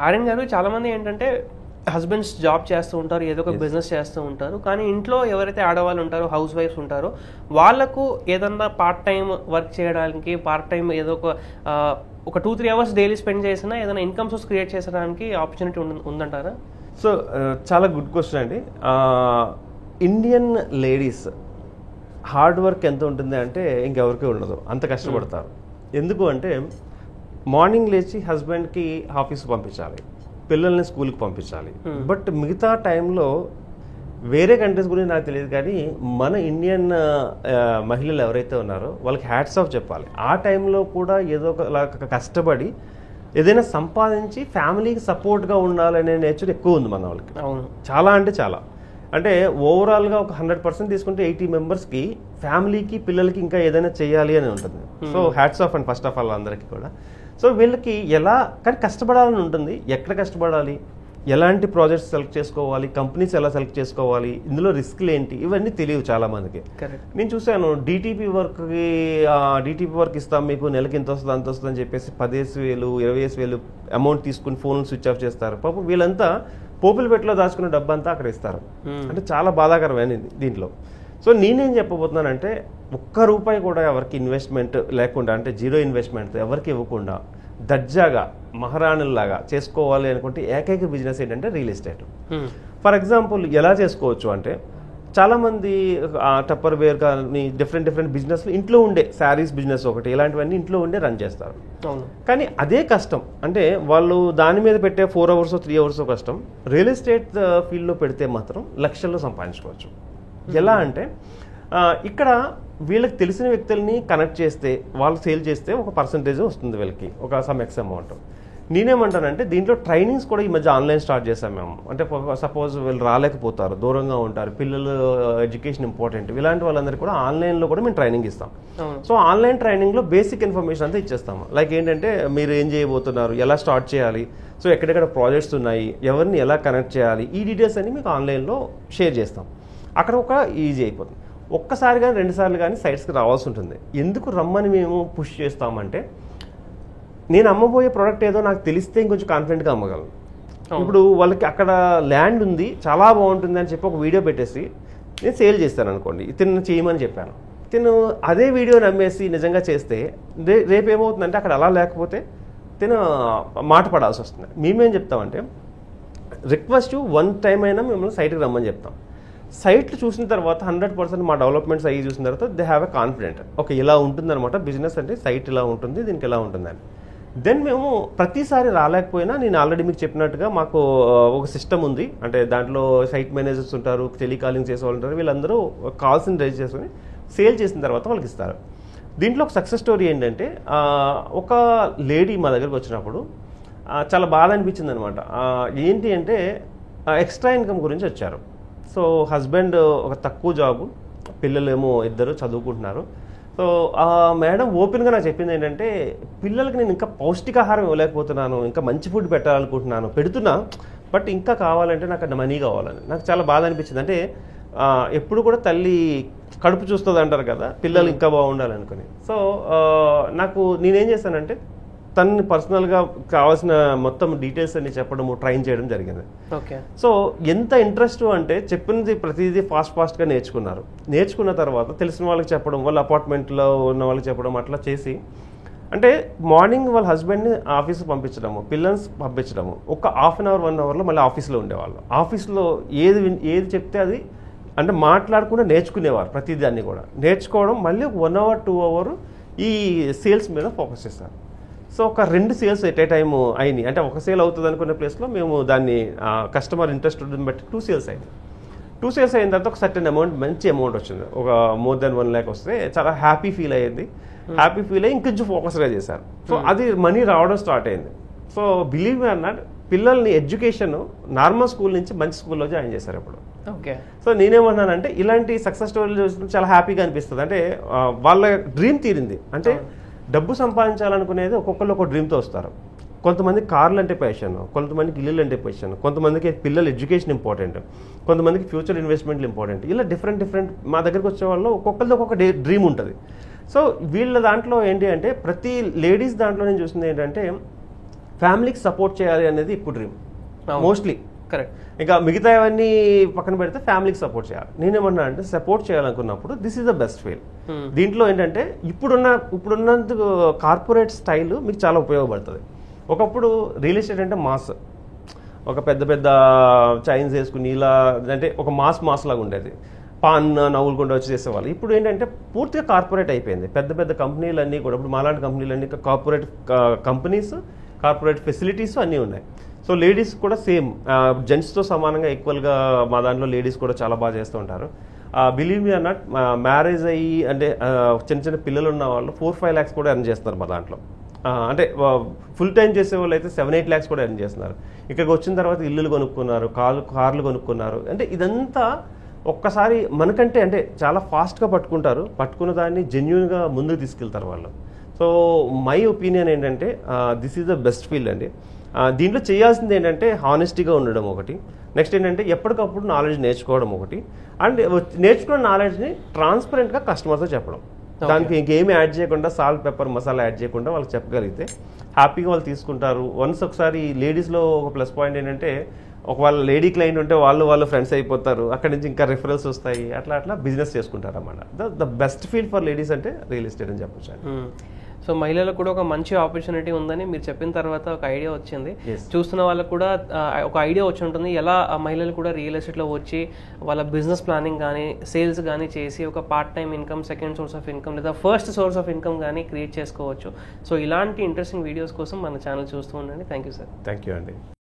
ఆర్యన్ గారు చాలామంది ఏంటంటే హస్బెండ్స్ జాబ్ చేస్తూ ఉంటారు, ఏదో ఒక బిజినెస్ చేస్తూ ఉంటారు, కానీ ఇంట్లో ఎవరైతే ఆడవాళ్ళు ఉంటారో, హౌస్ వైఫ్స్ ఉంటారో, వాళ్ళకు ఏదన్నా పార్ట్ టైం వర్క్ చేయడానికి, పార్ట్ టైం ఏదో ఒక 2-3 అవర్స్ డైలీ స్పెండ్ చేసినా ఏదైనా ఇన్కమ్ సోర్స్ క్రియేట్ చేసడానికి ఆపర్చునిటీ ఉందంటారా? సో చాలా గుడ్ క్వశ్చన్ అండి. ఇండియన్ లేడీస్ హార్డ్ వర్క్ ఎంత ఉంటుంది అంటే ఇంకెవరికి ఉండదు, అంత కష్టపడతారు. ఎందుకు అంటే మార్నింగ్ లేచి హస్బెండ్కి ఆఫీస్కి పంపించాలి, పిల్లల్ని స్కూల్కి పంపించాలి. బట్ మిగతా టైంలో వేరే కంట్రీస్ గురించి నాకు తెలియదు, కానీ మన ఇండియన్ మహిళలు ఎవరైతే ఉన్నారో వాళ్ళకి హ్యాట్స్ ఆఫ్ చెప్పాలి. ఆ టైంలో కూడా ఏదో ఒక కష్టపడి ఏదైనా సంపాదించి ఫ్యామిలీకి సపోర్ట్గా ఉండాలనే నేచర్ ఎక్కువ ఉంది మన వాళ్ళకి. అవును, చాలా అంటే చాలా. అంటే ఓవరాల్గా ఒక 100% తీసుకుంటే 80 మెంబర్స్కి ఫ్యామిలీకి పిల్లలకి ఇంకా ఏదైనా చేయాలి అని ఉంటుంది. So hats off and first of all అందరికీ కూడా. సో వీళ్ళకి ఎలా కానీ కష్టపడాలని ఉంటుంది, ఎక్కడ కష్టపడాలి, ఎలాంటి ప్రాజెక్ట్స్ సెలెక్ట్ చేసుకోవాలి, కంపెనీస్ ఎలా సెలెక్ట్ చేసుకోవాలి, ఇందులో రిస్క్లు ఏంటి, ఇవన్నీ తెలియవు చాలామందికి. నేను చూశాను డిటిపి వర్క్ ఇస్తాం మీకు, నెలకి ఇంత వస్తుంది అంత వస్తుంది అని చెప్పేసి 15,000 20,000 అమౌంట్ తీసుకుని ఫోన్లు స్విచ్ ఆఫ్ చేస్తారు. పాపం వీళ్ళంతా పోపుల పెట్టలో దాచుకున్న డబ్బంతా అక్కడ ఇస్తారు. అంటే చాలా బాధాకరమైనది దీంట్లో. సో నేనేం చెప్పబోతున్నానంటే ₹1 కూడా ఎవరికి ఇన్వెస్ట్మెంట్ లేకుండా, అంటే జీరో ఇన్వెస్ట్మెంట్ ఎవరికి ఇవ్వకుండా దర్జాగా మహారాణుల్లాగా చేసుకోవాలి అనుకుంటే ఏకైక బిజినెస్ ఏంటంటే రియల్ ఎస్టేట్. ఫర్ ఎగ్జాంపుల్ ఎలా చేసుకోవచ్చు అంటే, చాలామంది టప్పర్ వేర్ కానీ డిఫరెంట్ బిజినెస్లు ఇంట్లో ఉండే, శారీస్ బిజినెస్ ఒకటి, ఇలాంటివన్నీ ఇంట్లో ఉండే రన్ చేస్తారు. కానీ అదే కష్టం, అంటే వాళ్ళు దాని మీద పెట్టే 4 అవర్స్ 3 అవర్స్ కష్టం రియల్ ఎస్టేట్ ఫీల్డ్లో పెడితే మాత్రం లక్షల్లో సంపాదించుకోవచ్చు. ఎలా అంటే ఇక్కడ వీళ్ళకి తెలిసిన వ్యక్తుల్ని కనెక్ట్ చేస్తే, వాళ్ళు సేల్ చేస్తే ఒక పర్సంటేజ్ వస్తుంది వీళ్ళకి, ఒక సమ్ ఎక్స్ అమౌంట్. నేనేమంటానంటే దీంట్లో ట్రైనింగ్స్ కూడా ఈ మధ్య ఆన్లైన్ స్టార్ట్ చేసాం మేము. అంటే సపోజ్ వీళ్ళు రాలేకపోతారు, దూరంగా ఉంటారు, పిల్లలు ఎడ్యుకేషన్ ఇంపార్టెంట్, ఇలాంటి వాళ్ళందరికీ కూడా ఆన్లైన్లో కూడా మేము ట్రైనింగ్ ఇస్తాం. సో ఆన్లైన్ ట్రైనింగ్లో బేసిక్ ఇన్ఫర్మేషన్ అంతా ఇచ్చేస్తాము. లైక్ ఏంటంటే మీరు ఏం చేయబోతున్నారు, ఎలా స్టార్ట్ చేయాలి, సో ఎక్కడెక్కడ ప్రాజెక్ట్స్ ఉన్నాయి, ఎవరిని ఎలా కనెక్ట్ చేయాలి, ఈ డీటెయిల్స్ అన్ని మీకు ఆన్లైన్లో షేర్ చేస్తాం. అక్కడ ఒక ఈజీ అయిపోతుంది. ఒక్కసారి కానీ 2 సార్లు కానీ సైట్స్కి రావాల్సి ఉంటుంది. ఎందుకు రమ్మని మేము పుష్ చేస్తామంటే, నేను అమ్మబోయే ప్రోడక్ట్ ఏదో నాకు తెలిస్తే ఇంకొంచెం కాన్ఫిడెంట్గా అమ్మగలను. ఇప్పుడు వాళ్ళకి అక్కడ ల్యాండ్ ఉంది, చాలా బాగుంటుంది అని చెప్పి ఒక వీడియో పెట్టేసి నేను సేల్ చేస్తాను అనుకోండి, తిను చేయమని చెప్పాను, తిను అదే వీడియో నమ్మేసి నిజంగా చేస్తే రేపు ఏమవుతుందంటే అక్కడ అలా లేకపోతే తిను మాట పడాల్సి వస్తుంది. మేమేం చెప్తామంటే రిక్వెస్ట్ 1 టైం అయినా మిమ్మల్ని సైట్కి రమ్మని చెప్తాం. సైట్లు చూసిన తర్వాత 100% మా డెవలప్మెంట్స్ అయ్యి చూసిన తర్వాత they have a confident, okay ఇలా ఉంటుందన్నమాట బిజినెస్ అంటే, సైట్ ఇలా ఉంటుంది, దీనికి ఎలా ఉంటుందని. దెన్ మేము ప్రతిసారి రాలేకపోయినా, నేను ఆల్రెడీ మీకు చెప్పినట్టుగా మాకు ఒక సిస్టమ్ ఉంది. అంటే దాంట్లో సైట్ మేనేజర్స్ ఉంటారు, టెలికాలింగ్ చేసే వాళ్ళు ఉంటారు, వీళ్ళందరూ కాల్స్ని రైజ్ చేసుకుని సేల్ చేసిన తర్వాత వాళ్ళకి ఇస్తారు. దీంట్లో ఒక సక్సెస్ స్టోరీ ఏంటంటే, ఒక లేడీ మా దగ్గరకు వచ్చినప్పుడు చాలా బాధ అనిపించింది అనమాట. ఏంటి అంటే ఎక్స్ట్రా ఇన్కమ్ గురించి వచ్చారు. సో హస్బెండ్ ఒక తక్కువ జాబు, పిల్లలేమో 2 చదువుకుంటున్నారు. సో మేడం ఓపెన్గా నాకు చెప్పింది ఏంటంటే, పిల్లలకి నేను ఇంకా పౌష్టికాహారం ఇవ్వలేకపోతున్నాను, ఇంకా మంచి ఫుడ్ పెట్టాలనుకుంటున్నాను, పెడుతున్నా, బట్ ఇంకా కావాలంటే నాకు మనీ కావాలని. నాకు చాలా బాధ అనిపించింది. అంటే ఎప్పుడు కూడా తల్లి కడుపు చూస్తుంది అంటారు కదా, పిల్లలు ఇంకా బాగుండాలనుకుని. సో నేనేం చేశానంటే తనని పర్సనల్గా కావాల్సిన మొత్తం డీటెయిల్స్ అన్ని చెప్పడము, ట్రైన్ చేయడం జరిగింది. ఓకే. సో ఎంత ఇంట్రెస్ట్ అంటే చెప్పినది ప్రతిదీ ఫాస్ట్గా నేర్చుకున్న తర్వాత తెలిసిన వాళ్ళకి చెప్పడం, వాళ్ళ అపార్ట్మెంట్లో ఉన్న వాళ్ళకి చెప్పడం, అట్లా చేసి, అంటే మార్నింగ్ వాళ్ళ హస్బెండ్ని ఆఫీస్కి పంపించడము, పిల్లల్ని పంపించడము, ఒక 1/2 అవర్ 1 అవర్లో మళ్ళీ ఆఫీస్లో ఉండేవాళ్ళు. ఆఫీస్లో ఏది చెప్తే అది అంటే మాట్లాడకుండా నేర్చుకునేవారు. ప్రతిదాన్ని కూడా నేర్చుకోవడం, మళ్ళీ 1 అవర్ 2 అవర్ ఈ సేల్స్ మీద ఫోకస్ చేస్తారు. సో ఒక 2 సేల్స్ ఎట్ ఏ టైమ్ అయినాయి. అంటే ఒక సేల్ అవుతుంది అనుకునే ప్లేస్లో మేము దాన్ని కస్టమర్ ఇంట్రెస్ట్ బట్టి 2 సేల్స్ అయింది. 2 సేల్స్ అయిన తర్వాత ఒక సర్టెన్ అమౌంట్, మంచి అమౌంట్ వచ్చింది, ఒక మోర్ దెన్ 1 lakh వస్తే చాలా హ్యాపీ ఫీల్ అయ్యింది. హ్యాపీ ఫీల్ అయ్యి ఇంకొంచెం ఫోకస్గా చేశారు. సో అది మనీ రావడం స్టార్ట్ అయింది. సో బిలీవ్ మీ అన్నాడు, పిల్లల్ని ఎడ్యుకేషన్ నార్మల్ స్కూల్ నుంచి మంచి స్కూల్లో జాయిన్ చేశారు ఇప్పుడు. ఓకే. సో నేనేమన్నానంటే ఇలాంటి సక్సెస్ స్టోరీలు చూస్తే చాలా హ్యాపీగా అనిపిస్తుంది. అంటే వాళ్ళ డ్రీమ్ తీరింది. అంటే డబ్బు సంపాదించాలనుకునేది ఒక్కొక్కరు ఒక డ్రీమ్తో వస్తారు. కొంతమంది కార్లు అంటే ప్యాషన్, కొంతమందికి ఇల్లులు అంటే ప్యాషన్, కొంతమందికి పిల్లల ఎడ్యుకేషన్ ఇంపార్టెంట్, కొంతమందికి ఫ్యూచర్ ఇన్వెస్ట్మెంట్లు ఇంపార్టెంట్. ఇలా డిఫరెంట్ మా దగ్గరికి వచ్చే వాళ్ళు ఒక్కొక్కరిది ఒక్కొక్క డ్రీమ్ ఉంటుంది. సో వీళ్ళ దాంట్లో ఏంటి అంటే ప్రతి లేడీస్ దాంట్లో నేను చూసింది ఏంటంటే ఫ్యామిలీకి సపోర్ట్ చేయాలి అనేది ఎక్కువ డ్రీమ్ మోస్ట్లీ. కరెక్ట్. ఇంకా మిగతా అవన్నీ పక్కన పెడితే ఫ్యామిలీకి సపోర్ట్ చేయాలి. నేనేమన్నా అంటే సపోర్ట్ చేయాలనుకున్నప్పుడు this is the best feel. దీంట్లో ఏంటంటే ఇప్పుడున్నంత కార్పొరేట్ స్టైల్ మీకు చాలా ఉపయోగపడుతుంది. ఒకప్పుడు రియల్ ఎస్టేట్ అంటే మాస్, ఒక పెద్ద పెద్ద చైన్స్ వేసుకుని ఇలా అంటే ఒక మాస్ లాగా ఉండేది. పాన్ నవ్వులుకుండా వచ్చి చేసేవాళ్ళు. ఇప్పుడు ఏంటంటే పూర్తిగా కార్పొరేట్ అయిపోయింది. పెద్ద పెద్ద కంపెనీలన్నీ కూడా ఇప్పుడు మాలాంటి కంపెనీలన్నీ కార్పొరేట్ కంపెనీస్, కార్పొరేట్ ఫెసిలిటీస్ అన్నీ ఉన్నాయి. సో లేడీస్ కూడా సేమ్ జెంట్స్తో సమానంగా ఈక్వల్గా మా దాంట్లో లేడీస్ కూడా చాలా బాగా చేస్తూ ఉంటారు. బిలీవ్ మీ అన్నట్ మ్యారేజ్ అయ్యి అంటే చిన్న చిన్న పిల్లలు ఉన్న వాళ్ళు 4-5 lakhs కూడా ఎర్న్ చేస్తున్నారు మా దాంట్లో. అంటే ఫుల్ టైం చేసే వాళ్ళు అయితే 7-8 lakhs కూడా ఎర్న్ చేస్తున్నారు. ఇక్కడికి వచ్చిన తర్వాత ఇల్లులు కొనుక్కున్నారు, కార్లు కొనుక్కున్నారు. అంటే ఇదంతా ఒక్కసారి మనకంటే అంటే చాలా ఫాస్ట్గా పట్టుకున్న దాన్ని జెన్యున్గా ముందుకు తీసుకెళ్తారు వాళ్ళు. సో మై ఒపీనియన్ ఏంటంటే this is the best field అండి. దీంట్లో చేయాల్సింది ఏంటంటే హానెస్టీగా ఉండడం ఒకటి, నెక్స్ట్ ఏంటంటే ఎప్పటికప్పుడు నాలెడ్జ్ నేర్చుకోవడం ఒకటి, అండ్ నేర్చుకున్న నాలెడ్జ్ని ట్రాన్స్పరెంట్గా కస్టమర్స్తో చెప్పడం. దానికి ఇంకేమి యాడ్ చేయకుండా సాల్ట్ పెప్పర్ మసాలా యాడ్ చేయకుండా వాళ్ళకి చెప్పగలిగితే హ్యాపీగా వాళ్ళు తీసుకుంటారు. వన్స్ ఒకసారి లేడీస్లో ఒక ప్లస్ పాయింట్ ఏంటంటే ఒకవేళ లేడీ క్లయింట్ ఉంటే వాళ్ళు ఫ్రెండ్స్ అయిపోతారు, అక్కడి నుంచి ఇంకా రిఫరల్స్ వస్తాయి, అట్లా బిజినెస్ చేసుకుంటారు అన్నమాట. The best field for ladies అంటే రియల్ ఎస్టేట్ అని చెప్పొచ్చు. సో మహిళలకు కూడా ఒక మంచి ఆపర్చునిటీ ఉందని మీరు చెప్పిన తర్వాత ఒక ఐడియా వచ్చింది. చూస్తున్న వాళ్ళకు కూడా ఒక ఐడియా వచ్చి ఉంటుంది ఎలా మహిళలు కూడా రియల్ ఎస్టేట్లో వచ్చి వాళ్ళ బిజినెస్ ప్లానింగ్ కానీ సేల్స్ కానీ చేసి ఒక part time income, second source of income లేదా ఫస్ట్ సోర్స్ ఆఫ్ ఇన్కమ్ కానీ క్రియేట్ చేసుకోవచ్చు. సో ఇలాంటి ఇంట్రెస్టింగ్ వీడియోస్ కోసం మన ఛానల్ చూస్తూ ఉండండి. Thank you sir. Thank you అండి.